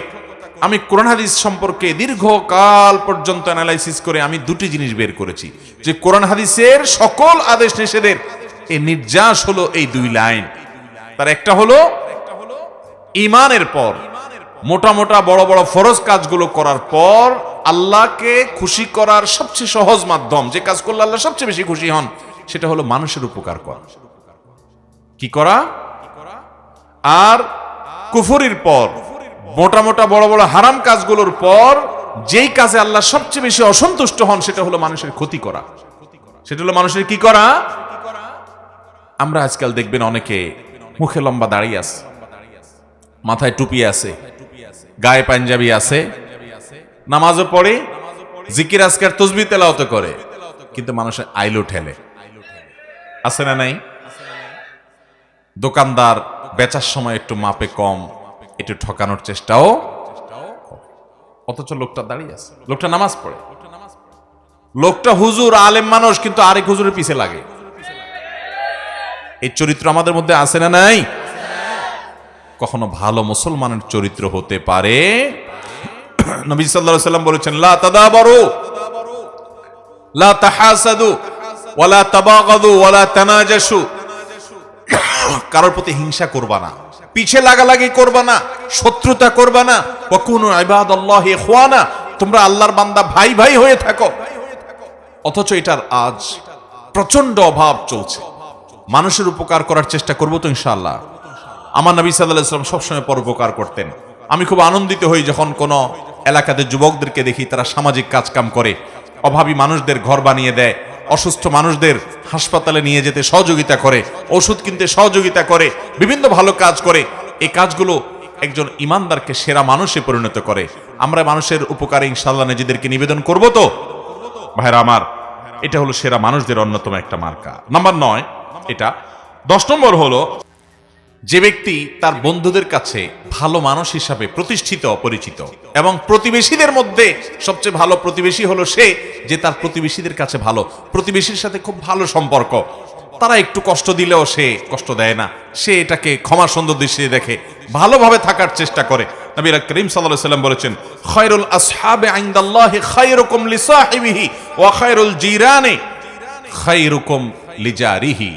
A: আমি কোরআন হাদিস সম্পর্কে দীর্ঘকাল পর্যন্ত অ্যানালাইসিস করে আমি দুটি জিনিস বের করেছি, যে কোরআন হাদিসের সকল আদেশ নিষেধের এই নির্যাস হলো এই দুই লাইন। তার একটা হলো ঈমানের পর মোটা মোটা বড় বড় ফরজ কাজগুলো করার পর আল্লাহকে খুশি করার সবচেয়ে সহজ মাধ্যম, যে কাজ করলে আল্লাহ সবচেয়ে বেশি খুশি হন, সেটা হলো মানুষের উপকার করা। কি করা? আর কুফরির পর মোটা মোটা বড় বড় হারাম কাজগুলোর পর যেই কাজে আল্লাহ সবচেয়ে বেশি অসন্তুষ্ট হন, সেটা হলো মানুষের ক্ষতি করা। সেটা হলো মানুষের কি করা? আমরা আজকাল দেখবেন অনেকে মুখে লম্বা দাড়ি আছে, মাথায় টুপি আছে, গায়ে পাঞ্জাবি আছে, নামাজও পড়ে, জিকির আজকার তসবিহ তেলাওয়াত করে, কিন্তু মানুষের আইলো ঠেলে। আছে না নাই? দোকানদার বেচার সময় একটু মাপে কম, একটু ঠকানোর চেষ্টাও, অথচ লোকটা দাঁড়িয়ে আছে, লোকটা নামাজ পড়ে, লোকটা হুজুর আলেম মানুষ, কিন্তু আরেক হুজুরের পিছে লাগে। এই চরিত্র আমাদের মধ্যে আছে না নাই? কখনো ভালো মুসলমানের চরিত্র হতে পারে? নবী সাল্লাল্লাহু আলাইহি ওয়াসাল্লাম বলেছেন, লা তাদাবারু লা তাহাসাদু ওয়ালা তাবাগাদু ওয়ালা তানাজাসু। কারোর প্রতি হিংসা করবা না, পিছে লাগালাগি করবা না, শত্রুতা করবা না। ওয়াকুনু ইবাদাল্লাহি ইখওয়ানা, তোমরা আল্লাহর বান্দা ভাই ভাই হয়ে থাকো। অথচ এটার আজ প্রচন্ড অভাব চলছে। মানুষের উপকার করার চেষ্টা করব তো ইনশাআল্লাহ। আমার নবী সাল্লাল্লাহু আলাইহি ওয়াসাল্লাম সবসময় পরোপকার করতেন। আমি খুব আনন্দিত হই যখন কোনো এলাকাতে যুবকদেরকে দেখি তারা সামাজিক কাজকাম করে, অভাবী মানুষদের ঘর বানিয়ে দেয়, অসুস্থ মানুষদের হাসপাতালে নিয়ে যেতে সহযোগিতা করে, ওষুধ কিনতে সহযোগিতা করে, বিভিন্ন ভালো কাজ করে। এই কাজগুলো একজন ইমানদারকে সেরা মানুষে পরিণত করে। আমরা মানুষের উপকারে ইনশাআল্লাহ নিজেদেরকে নিবেদন করব তো ভাইরা আমার। এটা হলো সেরা মানুষদের অন্যতম একটা মার্কা। নাম্বার 9 এটা। 10 নম্বর হলো যে ব্যক্তি তার বন্ধুদের কাছে ভালো মানুষ হিসাবে প্রতিষ্ঠিত পরিচিত, এবং প্রতিবেশীদের মধ্যে সবচেয়ে ভালো প্রতিবেশী হলো সে যে তার প্রতিবেশীদের কাছে ভালো, প্রতিবেশীর সাথে খুব ভালো সম্পর্ক। তারা একটু কষ্ট দিলেও সে কষ্ট দেয় না, সে এটাকে ক্ষমা সুন্দর দৃষ্টিতে দেখে, ভালোভাবে থাকার চেষ্টা করে। নবী করিম সাল্লাল্লাহু আলাইহি ওয়াসাল্লাম বলেছেন, খায়রুল আসহাবি ইনদাল্লাহি খায়রুকুম লিসাহিবিহি ওয়া খায়রুল জিরানি খায়রুকুম লিজারিহি।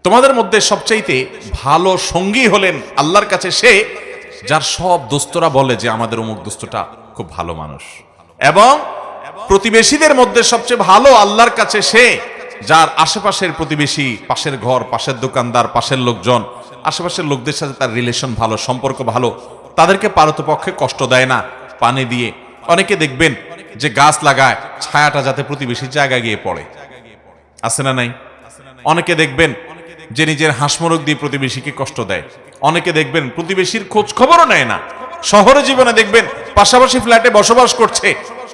A: তোমাদের মধ্যে সবচাইতে ভালো সঙ্গী হলেন আল্লাহর কাছে সে যার সব দোস্তরা বলে যে আমাদের অমুক দোস্তটা খুব ভালো মানুষ, এবং প্রতিবেশীদের মধ্যে সবচেয়ে ভালো আল্লাহর কাছে সে যার আশেপাশের প্রতিবেশী, পাশের ঘর, পাশের দোকানদার, পাশের লোকজন, আশেপাশের লোকদের সাথে তার রিলেশন ভালো, সম্পর্ক ভালো, তাদেরকে পারতপক্ষে কষ্ট দেয় না পানি দিয়ে। অনেকে দেখবেন যে গাছ লাগায় ছায়াটা যাতে প্রতিবেশীর জায়গায় গিয়ে পড়ে, আছে না নাই? অনেকে দেখবেন যে নিজের হাঁসমরক দিয়ে প্রতিবেশীকে কষ্ট দেয়। অনেকে দেখবেন প্রতিবেশীর খোঁজ খবরও নেয় না। শহরে জীবনে দেখবেন পাশাপাশি ফ্ল্যাটে বসবাস করছে,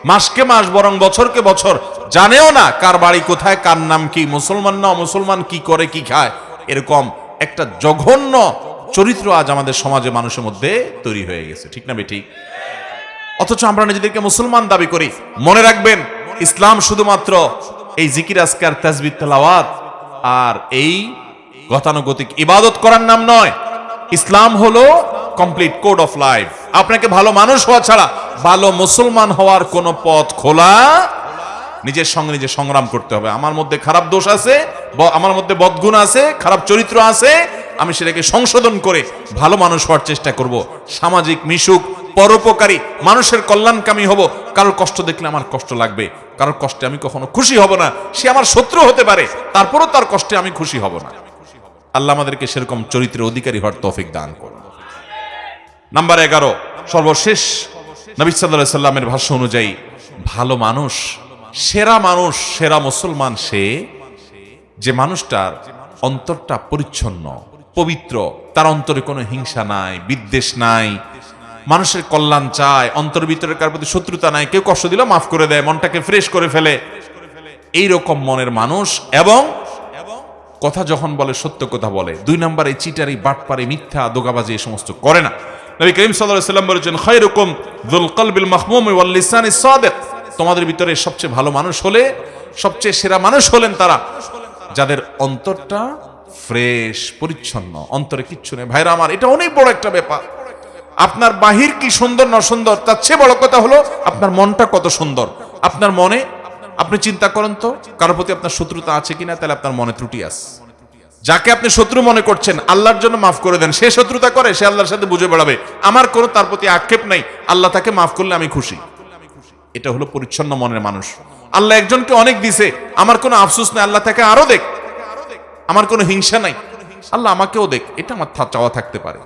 A: মাসকে মাস বরং বছরকে বছর জানেও না কার বাড়ি কোথায়, কার নাম কি, মুসলমান না মুসলমান, কি করে কি খায়। এরকম একটা জঘন্য চরিত্র আজ আমাদের সমাজে মানুষের মধ্যে তৈরি হয়ে গেছে, ঠিক না বেঠিক? অথচ আমরা নিজেদেরকে মুসলমান দাবি করি। মনে রাখবেন, ইসলাম শুধুমাত্র এই জিকির আজকার তাসবিহ তেলাওয়াত আর এই গতানুগতিক ইবাদত করার নাম নয়। ইসলাম হলো কমপ্লিট কোড অফ লাইফ। আপনাকে ভালো মানুষ হওয়া ছাড়া ভালো মুসলমান হওয়ার কোনো পথ খোলা। নিজের সঙ্গে নিজে সংগ্রাম করতে হবে। আমার মধ্যে খারাপ দোষ আছে, আমার মধ্যে বদগুণ আছে, খারাপ চরিত্র আছে, আমি সেটাকে সংশোধন করে ভালো মানুষ হওয়ার চেষ্টা করব। সামাজিক মিশুক, পরোপকারী, মানুষের কল্যাণকামী হব। কারোর কষ্ট দেখলে আমার কষ্ট লাগবে, কারোর কষ্টে আমি কখনো খুশি হব না। সে আমার শত্রু হতে পারে, তারপরও তার কষ্টে আমি খুশি হব না। আল্লাহ আমাদেরকে সেরকম চরিত্রের অধিকারী হওয়ার তৌফিক দান করুন। নাম্বার 11, সর্বশেষ, নবী সাল্লাল্লাহু আলাইহি সাল্লামের ভাষ্য অনুযায়ী ভালো মানুষ, সেরা মানুষ, সেরা মুসলমান সে যে মানুষটার অন্তরটা পরিচ্ছন্ন, পবিত্র, তার অন্তরে কোনো হিংসা নাই, বিদ্বেষ নাই, মানুষের কল্যাণ চায়, অন্তর ভিতরে কার প্রতি শত্রুতা নাই, কেউ কষ্ট দিলে মাফ করে দেয়, মনটাকে ফ্রেশ করে ফেলে, এইরকম মনের মানুষ। এবং কথা যখন বলে সত্য কথা বলে। 2 নম্বর, এই চিটারি, বাটপারি, মিথ্যা, দোগাবাজি এই সমস্ত করে না। নবী করিম সাল্লাল্লাহু আলাইহি ওয়াসাল্লাম বলেছেন, খায়রুকুম যুল কলবিল মাখমুম ওয়াল লিসানিস সাদিক। তোমাদের ভিতরে সবচেয়ে ভালো মানুষ হলে, সবচেয়ে সেরা মানুষ হলেন তারা যাদের অন্তরটা ফ্রেশ, পরিচ্ছন্ন, অন্তরে কিচ্ছু নেই। ভাইরা আমার, এটা অনেক বড় একটা ব্যাপার। আপনার বাহির কি সুন্দর না সুন্দর, তার চেয়ে বড় কথা হলো আপনার মনটা কত সুন্দর। আপনার মনে, আপনি চিন্তা করেন তো, কারোর প্রতি আপনার শত্রুতা আছে কিনা, তাহলে আপনার মনে ত্রুটি আছে। যাকে আপনি শত্রু মনে করছেন, আল্লাহর জন্য মাফ করে দেন। সে শত্রুতা করে, সে আল্লাহর সাথে বুঝে বেড়াবে, আমার কোনো তার প্রতি আক্ষেপ নাই, আল্লাহ তাকে মাফ করলে আমি খুশি। এটা হলো পরিচ্ছন্ন মনের মানুষ। আল্লাহ একজনকে অনেক দিছে, আমার কোনো আফসোস নাই, আল্লাহ তাকে আরো দেখ, আমার কোনো হিংসা নাই, আল্লাহ আমাকেও দেখ, এটা আমার চাওয়া থাকতে পারে।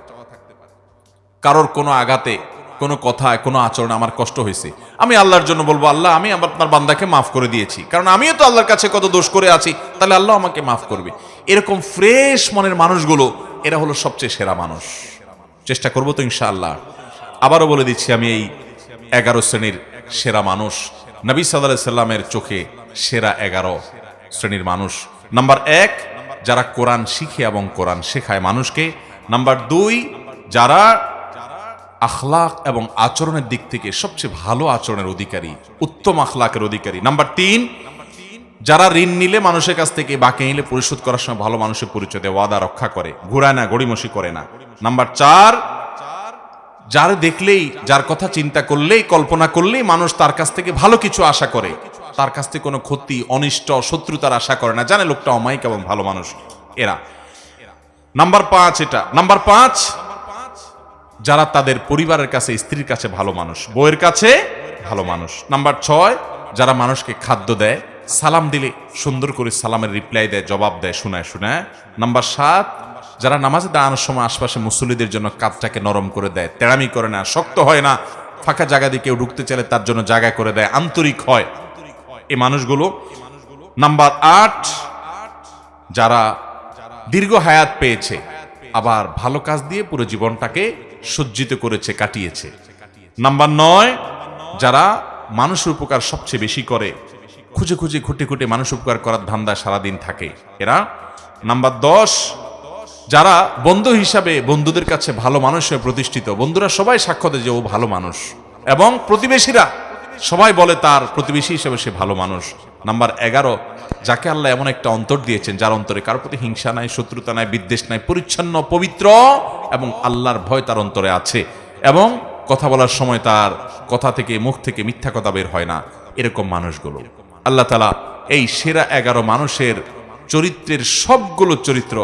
A: কারোর কোনো আঘাতে, কোনো কথায়, কোনো আচরণে আমার কষ্ট হয়েছে, আমি আল্লাহর জন্য বলবো, আল্লাহ আমি আপনার বান্দাকে মাফ করে দিয়েছি, কারণ আমিও তো আল্লাহর কাছে কত দোষ করে আছি, তাহলে আল্লাহ আমাকে মাফ করবে। এরকম ফ্রেশ মনের মানুষগুলো, এরা হলো সবচেয়ে সেরা মানুষ। চেষ্টা করবো তো ইনশাআল্লাহ। আবারও বলে দিচ্ছি, আমি এই 11 শ্রেণীর সেরা মানুষ, নবী সাল্লাল্লাহু আলাইহি সাল্লামের চোখে সেরা 11 শ্রেণীর মানুষ। নাম্বার 1, যারা কোরআন শিখে এবং কোরআন শেখায় মানুষকে। নাম্বার 2, যারা আখলাক এবং আচরণের দিক থেকে সবচেয়ে ভালো আচরণের অধিকারী, উত্তম আখলাকের অধিকারী। নাম্বার 3, যারা ঋণ নিলে মানুষের কাছ থেকে, বাকি নিলে পরিশোধ করার সময় ভালো মানুষের পরিচয় দেয়, ওয়াদা রক্ষা করে, ঘুরায় না, গড়িমসি করে না। নাম্বার 4, যার দেখলেই, যার কথা চিন্তা করলেই, কল্পনা করলেই মানুষ তার কাছ থেকে ভালো কিছু আশা করে, তার কাছ থেকে কোনো ক্ষতি, অনিষ্ট, শত্রুতার আশা করে না, জানে লোকটা অমায়িক এবং ভালো মানুষ এরা। নাম্বার 5 এটা। নাম্বার 5, যারা তাদের পরিবারের কাছে, স্ত্রীর কাছে ভালো মানুষ, বউয়ের কাছে ভালো মানুষ। নাম্বার 6, যারা মানুষকে খাদ্য দেয়, সালাম দিলে সুন্দর করে সালামের রিপ্লাই দেয়, জবাব দেয়, শোনায় শোনায়। নাম্বার 7, যারা নামাজে দাঁড়ানোর সময় আশপাশে মুসল্লিদের জন্য কাঁধটাকে নরম করে দেয়, তেড়ামি করে না, শক্ত হয় না, ফাঁকা জায়গা দিয়ে কেউ ঢুকতে চাইলে তার জন্য জায়গা করে দেয়, আন্তরিক হয়, এই মানুষগুলো। নাম্বার 8, যারা দীর্ঘ হায়াত পেয়েছে, আবার ভালো কাজ দিয়ে পুরো জীবনটাকে সজ্জিত করেছে, কাটিয়েছে। নাম্বার 9, যারা মানুষের উপকার সবচেয়ে বেশি করে, খুঁজে খুঁজে খুঁটে খুঁটে মানুষ উপকার করার ধান্দায় সারাদিন থাকে এরা। নাম্বার 10, যারা বন্ধু হিসাবে বন্ধুদের কাছে ভালো মানুষ হয়ে প্রতিষ্ঠিত, বন্ধুরা সবাই সাক্ষ্য দেয় যে ও ভালো মানুষ, এবং প্রতিবেশীরা সবাই বলে তার প্রতিবেশী হিসেবে সে ভালো মানুষ। নাম্বার 11, যাকে আল্লাহ এমন একটা অন্তর দিয়েছেন, যার অন্তরে কারোর প্রতি হিংসা নাই, শত্রুতা নাই, বিদ্বেষ নাই, পরিচ্ছন্ন, পবিত্র, এবং আল্লাহর ভয় তার অন্তরে আছে, এবং কথা বলার সময় তার কথা থেকে, মুখ থেকে মিথ্যা কথা বের হয় না। এরকম মানুষগুলো আল্লাহ তাআলা এই সেরা 11 মানুষের চরিত্রের সবগুলো চরিত্র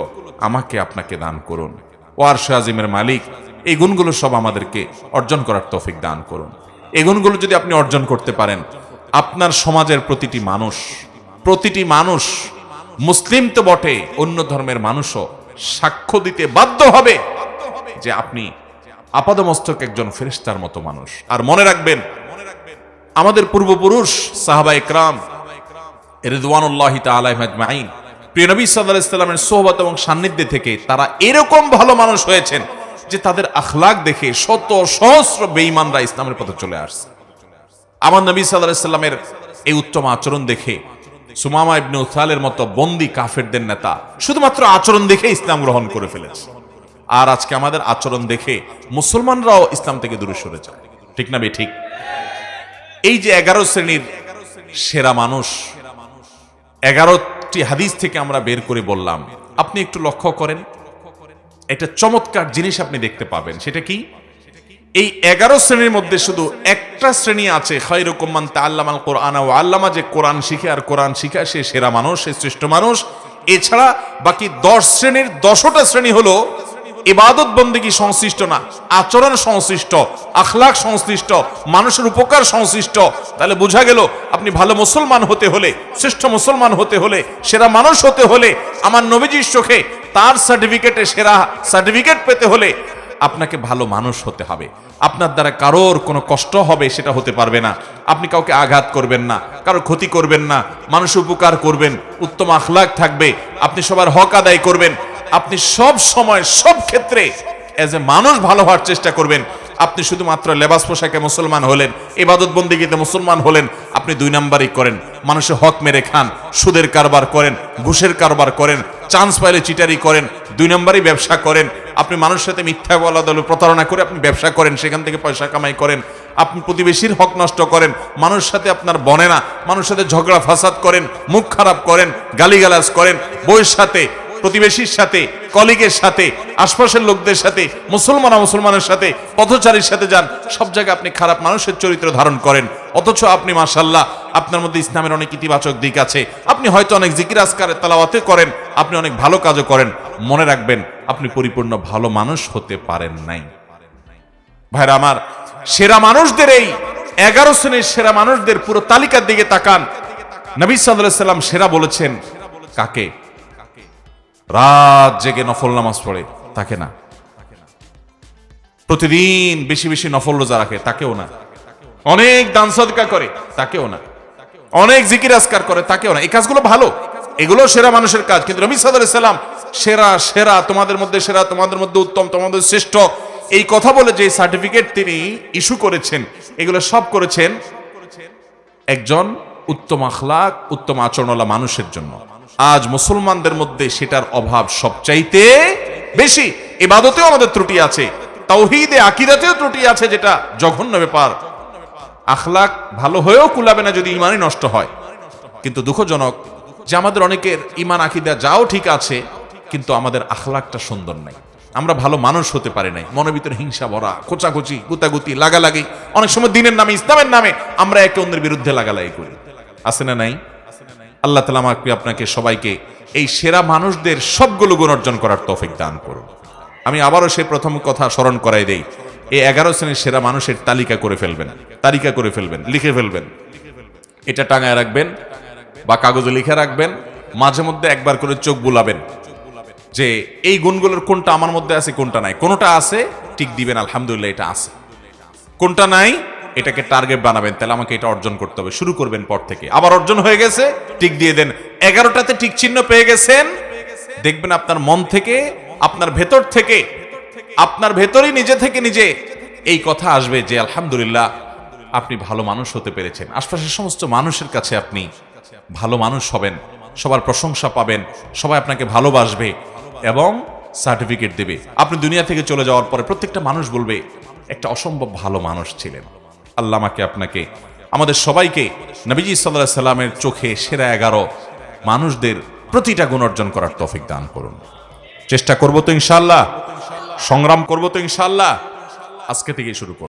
A: আমাকে আপনাকে দান করুন। ও আরশে আজিমের মালিক, এই গুণগুলো সব আমাদেরকে অর্জন করার তৌফিক দান করুন। এই গুণগুলো যদি আপনি অর্জন করতে পারেন, আপনার সমাজের প্রতিটি মানুষ, মুসলিম তো বটে, অন্য ধর্মের মানুষও সাক্ষ্য দিতে বাধ্য হবে যে আপনি আপাদমস্তক একজন ফেরেশতার মতো মানুষ। আর মনে রাখবেন, আমাদের পূর্বপুরুষ সাহাবায়ে কেরাম রিদওয়ানুল্লাহি তাআলা আজমাইন, প্রিয় নবী সাল্লাল্লাহু আলাইহি সাল্লামের সোহবত এবং সান্নিধ্যে থেকে তারা এরকম ভালো মানুষ হয়েছেন যে তাদের আখলাক দেখে শত সহস্র বেঈমানরা ইসলামের পথে চলে আসছে। আমার নবী সাল্লাল্লাহু আলাইহি সাল্লামের এই উত্তম আচরণ দেখে সুমামা ইবনে উসালের মতো বন্দী কাফেরদের নেতা শুধুমাত্র আচরণ দেখে ইসলাম গ্রহণ করে ফেলেছে। আর আজকে আমাদের আচরণ দেখে মুসলমানরাও ইসলাম থেকে দূরে সরে যায়, ঠিক না ঠিক? এই যে 11 শ্রেণীর সেরা মানুষ, 11টি হাদিস থেকে আমরা বের করে বললাম, আপনি একটু লক্ষ্য করেন, একটা চমৎকার জিনিস আপনি দেখতে পাবেন। সেটা কি? এই 11 শ্রেণীর মধ্যে শুধু একটা শ্রেণী আছে, খায়রুকুম মান তাআল্লামাল কুরআনা ওয়া আল্লামা, যে কোরআন শিখে আর কোরআন শিখায় সে সেরা মানুষ, সে শ্রেষ্ঠ মানুষ। এছাড়া বাকি 10 শ্রেণীর 10টা শ্রেণী হলো ইবাদত বন্দেগী সংশ্লিষ্ট না, আচরণ সংশ্লিষ্ট, আখলাক সংশ্লিষ্ট, মানুষের উপকার সংশ্লিষ্ট। তাহলে বোঝা গেল, আপনি ভালো মুসলমান হতে হলে, শ্রেষ্ঠ মুসলমান হতে হলে, সেরা মানুষ হতে হলে, আমার নবীজির চোখে তার সার্টিফিকেটে সেরা সার্টিফিকেট পেতে হলে আপনাকে ভালো মানুষ হতে হবে। আপনার দ্বারা কারোর কোনো কষ্ট হবে সেটা হতে পারবে না। আপনি কাউকে আঘাত করবেন না, কারোর ক্ষতি করবেন না, মানুষের উপকার করবেন, উত্তম আখলাক থাকবে, আপনি সবার হক আদায় করবেন, আপনি সব সময় সব ক্ষেত্রে এজ এ মানুষ ভালো হওয়ার চেষ্টা করবেন। আপনি শুধুমাত্র লেবাস পোশাকে মুসলমান হলেন, ইবাদত বন্দিগিতে মুসলমান হলেন, আপনি 2 নাম্বারই করেন, মানুষের হক মেরে খান, সুদের কারবার করেন, ঘুষের কারবার করেন, চান্স পাইলে চিটারি করেন, 2 নাম্বারই ব্যবসা করেন, আপনি মানুষের সাথে মিথ্যা বলা দলে প্রতারণা করে আপনি ব্যবসা করেন, সেখান থেকে পয়সা কামাই করেন, আপনি প্রতিবেশীর হক নষ্ট করেন, মানুষের সাথে আপনার বনে না, মানুষের সাথে ঝগড়া ফাসাদ করেন, মুখ খারাপ করেন, গালিগালাজ করেন, বউয়ের সাথে, প্রতিবেশীর সাথে, কলিগের সাথে, আশপাশের লোকদের সাথে, মুসলমানের সাথে, পথচারীর সাথে যান, সব জায়গায় আপনি খারাপ মানুষের চরিত্র ধারণ করেন। অথচ আপনি মাশাআল্লাহ আপনার মধ্যে ইসলামের অনেক ইতিবাচক দিক আছে, আপনি হয়তো অনেক জিকির আজকার তেলাওয়াতে করেন, আপনি অনেক ভালো কাজও করেন, মনে রাখবেন আপনি পরিপূর্ণ ভালো মানুষ হতে পারেন নাই। ভাইরা আমার, সেরা মানুষদের এই 11 শ্রেণীর সেরা মানুষদের পুরো তালিকার দিকে তাকান। নবী সাল্লাল্লাহু আলাইহি ওয়াসাল্লাম সেরা বলেছেন কাকে? রাত জেগে নফল নামাজ পড়ে তাকে না, প্রতিদিন বেশি বেশি নফল রোজা রাখে তাকেও না, অনেক দান সদকা করে তাকেও না, অনেক জিকির আজকার করে তাকেও না। এই কাজগুলো ভালো, এগুলো সেরা মানুষের কাজ, কিন্তু নবী সাল্লাল্লাহু আলাইহি ওয়াসাল্লাম সেরা সেরা তোমাদের মধ্যে সেরা, তোমাদের মধ্যে উত্তম, তোমাদের শ্রেষ্ঠ, এই কথা বলে যে সার্টিফিকেট তিনি ইস্যু করেছেন, এগুলো সব করেছেন একজন উত্তম আখলাক, উত্তম আচরণওয়ালা মানুষের জন্য। আজ মুসলমানদের মধ্যে সেটার অভাব সবচাইতে বেশি। ইবাদতেও আমাদের ত্রুটি আছে, তাওহীদে আকীদাতেও ত্রুটি আছে, যেটা জঘন্য ব্যাপার। আখলাক ভালো হয়েও কুলাবে না যদি ঈমানই নষ্ট হয়। কিন্তু দুঃখজনক যে আমাদের অনেকের ঈমান আকীদা যাও ঠিক আছে, কিন্তু আমাদের আখলাকটা সুন্দর নাই, আমরা ভালো মানুষ হতে পারি নাই, মনের ভিতরে হিংসা ভরা, খোঁচাখুচি, গুতাগুতি, লাগালাগি, অনেক সময় দিনের নামে, ইসলামের নামে আমরা একে অন্যের বিরুদ্ধে লাগালাগি করি, আছে না নাই? আল্লাহ তাআলা আমাকে আপনাকে সবাইকে এই সেরা মানুষদের সবগুলো গুণ অর্জন করার তৌফিক দান করুন। আমি আবারও সেই প্রথম কথা স্মরণ করাই দেই, এই 11 শ্রেণীর সেরা মানুষের তালিকা করে ফেলবেন, লিখে ফেলবেন, এটা টাঙায় রাখবেন বা কাগজে লিখে রাখবেন, মাঝে মধ্যে একবার করে চোখ বুলাবেন যে এই গুণগুলোর কোনটা আমার মধ্যে আছে, কোনটা নাই। কোনটা আছে টিক দিবেন, আলহামদুলিল্লাহ এটা আছে। কোনটা নাই এটাকে টার্গেট বানাবেন, তাহলে আমাকে এটা অর্জন করতে হবে, শুরু করবেন পর থেকে। আবার অর্জন হয়ে গেছে টিক দিয়ে দেন, 11টাতে টিক চিহ্ন পেয়ে গেছেন, দেখবেন আপনার মন থেকে, আপনার ভেতর থেকে, আপনার ভেতরেই নিজে থেকে নিজে এই কথা আসবে যে আলহামদুলিল্লাহ আপনি ভালো মানুষ হতে পেরেছেন। আশপাশের সমস্ত মানুষের কাছে আপনি ভালো মানুষ হবেন, সবার প্রশংসা পাবেন, সবাই আপনাকে ভালোবাসবে এবং সার্টিফিকেট দেবে। আপনি দুনিয়া থেকে চলে যাওয়ার পরে প্রত্যেকটা মানুষ বলবে একটা অসম্ভব ভালো মানুষ ছিলেন। আল্লাহ আমাকে আপনাকে, আমাদের সবাইকে নবীজি সাল্লাল্লাহু আলাইহি সাল্লামের চোখে সেরা 11 মানুষদের প্রতিটা গুণ অর্জন করার তৌফিক দান করুন। চেষ্টা করব তো ইনশাআল্লাহ, সংগ্রাম করব তো ইনশাআল্লাহ, আজকে থেকেই শুরু করব।